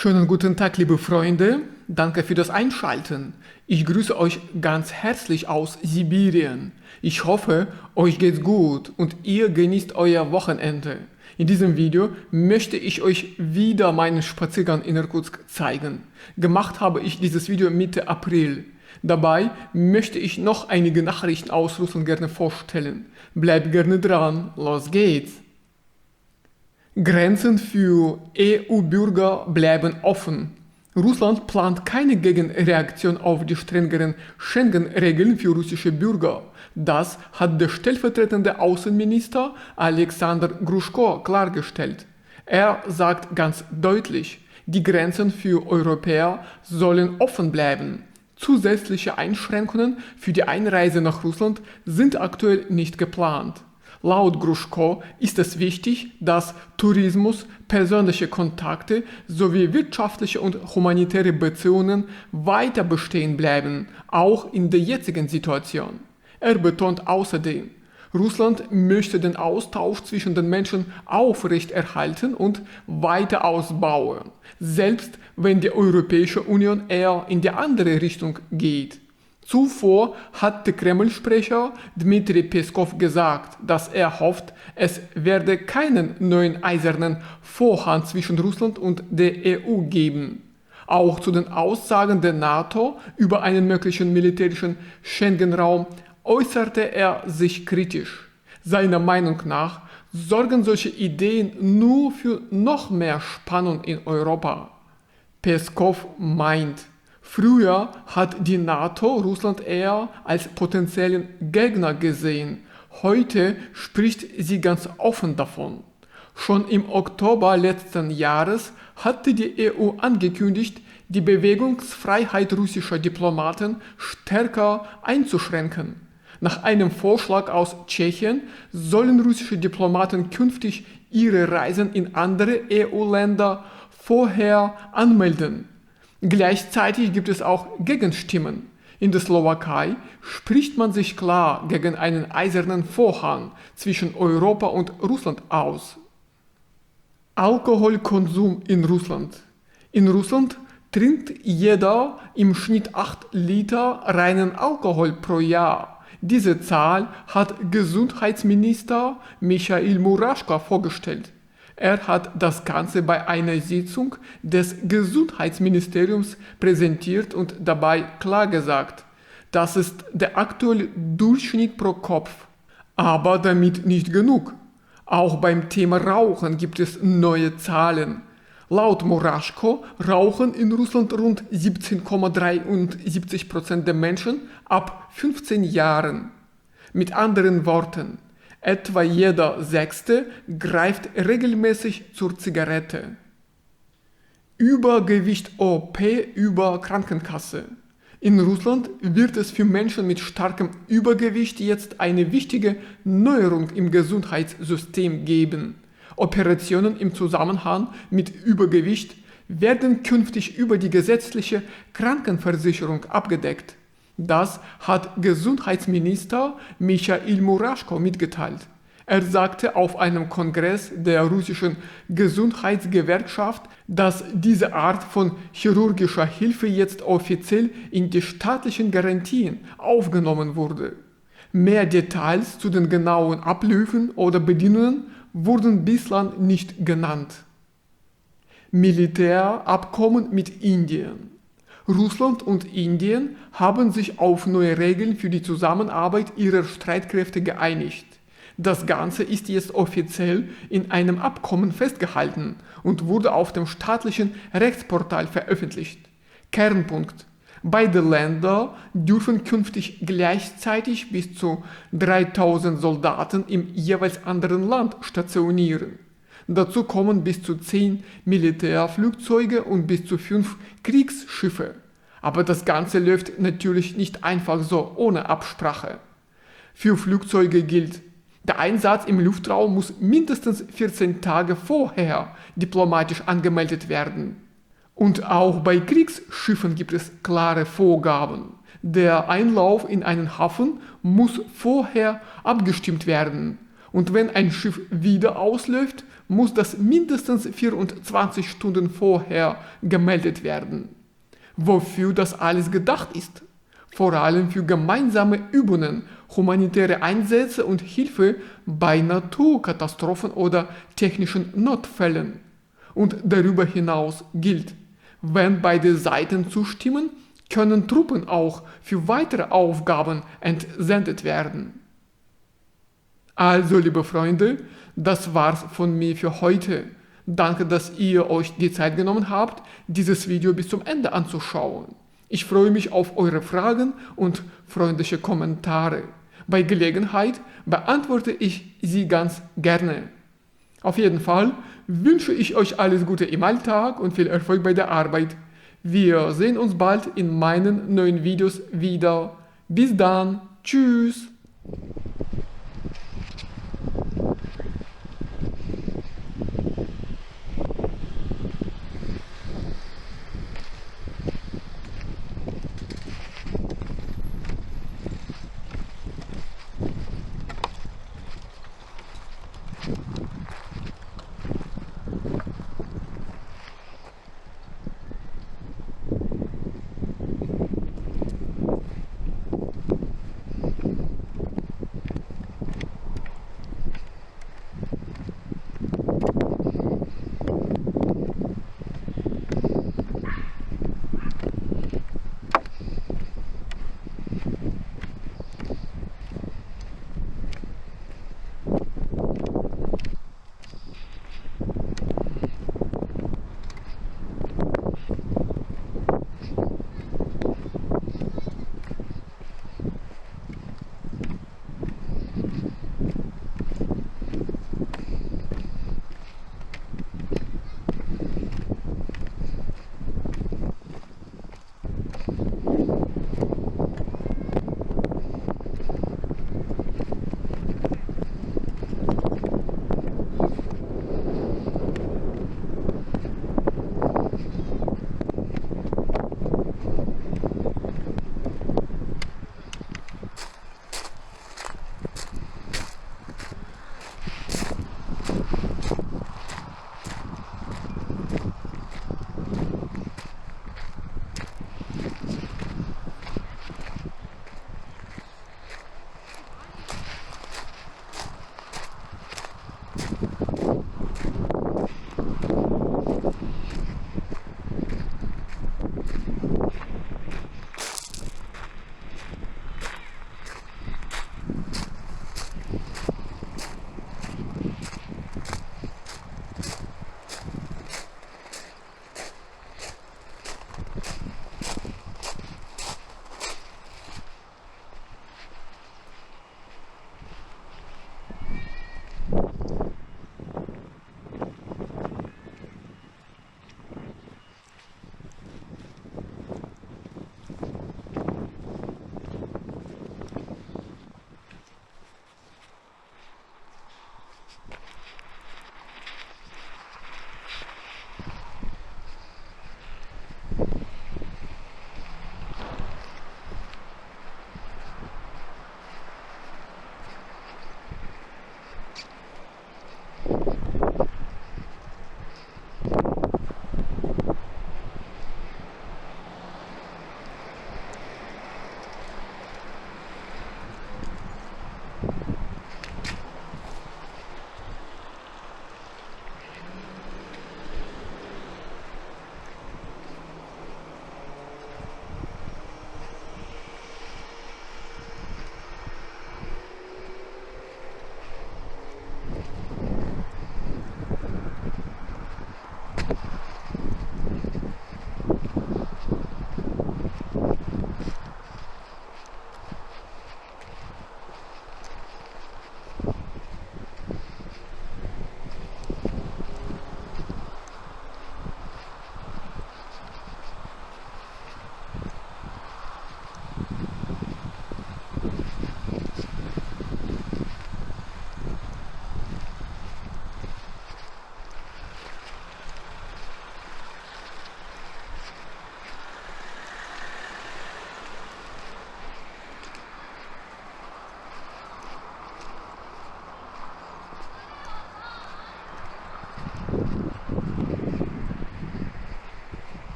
Schönen guten Tag, liebe Freunde. Danke für das Einschalten. Ich grüße euch ganz herzlich aus Sibirien. Ich hoffe, euch geht's gut und ihr genießt euer Wochenende. In diesem Video möchte ich euch wieder meinen Spaziergang in Irkutsk zeigen. Gemacht habe ich dieses Video Mitte April. Dabei möchte ich noch einige Nachrichten aus Russland gerne vorstellen. Bleibt gerne dran, los geht's! Grenzen für EU-Bürger bleiben offen. Russland plant keine Gegenreaktion auf die strengeren Schengen-Regeln für russische Bürger. Das hat der stellvertretende Außenminister Alexander Gruschko klargestellt. Er sagt ganz deutlich, die Grenzen für Europäer sollen offen bleiben. Zusätzliche Einschränkungen für die Einreise nach Russland sind aktuell nicht geplant. Laut Gruschko ist es wichtig, dass Tourismus, persönliche Kontakte sowie wirtschaftliche und humanitäre Beziehungen weiter bestehen bleiben, auch in der jetzigen Situation. Er betont außerdem, Russland möchte den Austausch zwischen den Menschen aufrechterhalten und weiter ausbauen, selbst wenn die Europäische Union eher in die andere Richtung geht. Zuvor hat der Kreml-Sprecher Dmitri Peskov gesagt, dass er hofft, es werde keinen neuen eisernen Vorhang zwischen Russland und der EU geben. Auch zu den Aussagen der NATO über einen möglichen militärischen Schengen-Raum äußerte er sich kritisch. Seiner Meinung nach sorgen solche Ideen nur für noch mehr Spannung in Europa. Peskov meint, früher hat die NATO Russland eher als potenziellen Gegner gesehen. Heute spricht sie ganz offen davon. Schon im Oktober letzten Jahres hatte die EU angekündigt, die Bewegungsfreiheit russischer Diplomaten stärker einzuschränken. Nach einem Vorschlag aus Tschechien sollen russische Diplomaten künftig ihre Reisen in andere EU-Länder vorher anmelden. Gleichzeitig gibt es auch Gegenstimmen. In der Slowakei spricht man sich klar gegen einen eisernen Vorhang zwischen Europa und Russland aus. Alkoholkonsum in Russland. In Russland trinkt jeder im Schnitt 8 Liter reinen Alkohol pro Jahr. Diese Zahl hat Gesundheitsminister Michail Muraschka vorgestellt. Er hat das Ganze bei einer Sitzung des Gesundheitsministeriums präsentiert und dabei klar gesagt, das ist der aktuelle Durchschnitt pro Kopf. Aber damit nicht genug. Auch beim Thema Rauchen gibt es neue Zahlen. Laut Muraschko rauchen in Russland rund 17,73% der Menschen ab 15 Jahren. Mit anderen Worten, etwa jeder Sechste greift regelmäßig zur Zigarette. Übergewicht OP über Krankenkasse. In Russland wird es für Menschen mit starkem Übergewicht jetzt eine wichtige Neuerung im Gesundheitssystem geben. Operationen im Zusammenhang mit Übergewicht werden künftig über die gesetzliche Krankenversicherung abgedeckt. Das hat Gesundheitsminister Michail Muraschko mitgeteilt. Er sagte auf einem Kongress der russischen Gesundheitsgewerkschaft, dass diese Art von chirurgischer Hilfe jetzt offiziell in die staatlichen Garantien aufgenommen wurde. Mehr Details zu den genauen Abläufen oder Bedingungen wurden bislang nicht genannt. Militärabkommen mit Indien. Russland und Indien haben sich auf neue Regeln für die Zusammenarbeit ihrer Streitkräfte geeinigt. Das Ganze ist jetzt offiziell in einem Abkommen festgehalten und wurde auf dem staatlichen Rechtsportal veröffentlicht. Kernpunkt: Beide Länder dürfen künftig gleichzeitig bis zu 3000 Soldaten im jeweils anderen Land stationieren. Dazu kommen bis zu 10 Militärflugzeuge und bis zu 5 Kriegsschiffe. Aber das Ganze läuft natürlich nicht einfach so ohne Absprache. Für Flugzeuge gilt, der Einsatz im Luftraum muss mindestens 14 Tage vorher diplomatisch angemeldet werden. Und auch bei Kriegsschiffen gibt es klare Vorgaben. Der Einlauf in einen Hafen muss vorher abgestimmt werden. Und wenn ein Schiff wieder ausläuft, muss das mindestens 24 Stunden vorher gemeldet werden. Wofür das alles gedacht ist? Vor allem für gemeinsame Übungen, humanitäre Einsätze und Hilfe bei Naturkatastrophen oder technischen Notfällen. Und darüber hinaus gilt, wenn beide Seiten zustimmen, können Truppen auch für weitere Aufgaben entsendet werden. Also, liebe Freunde, das war's von mir für heute. Danke, dass ihr euch die Zeit genommen habt, dieses Video bis zum Ende anzuschauen. Ich freue mich auf eure Fragen und freundliche Kommentare. Bei Gelegenheit beantworte ich sie ganz gerne. Auf jeden Fall wünsche ich euch alles Gute im Alltag und viel Erfolg bei der Arbeit. Wir sehen uns bald in meinen neuen Videos wieder. Bis dann. Tschüss.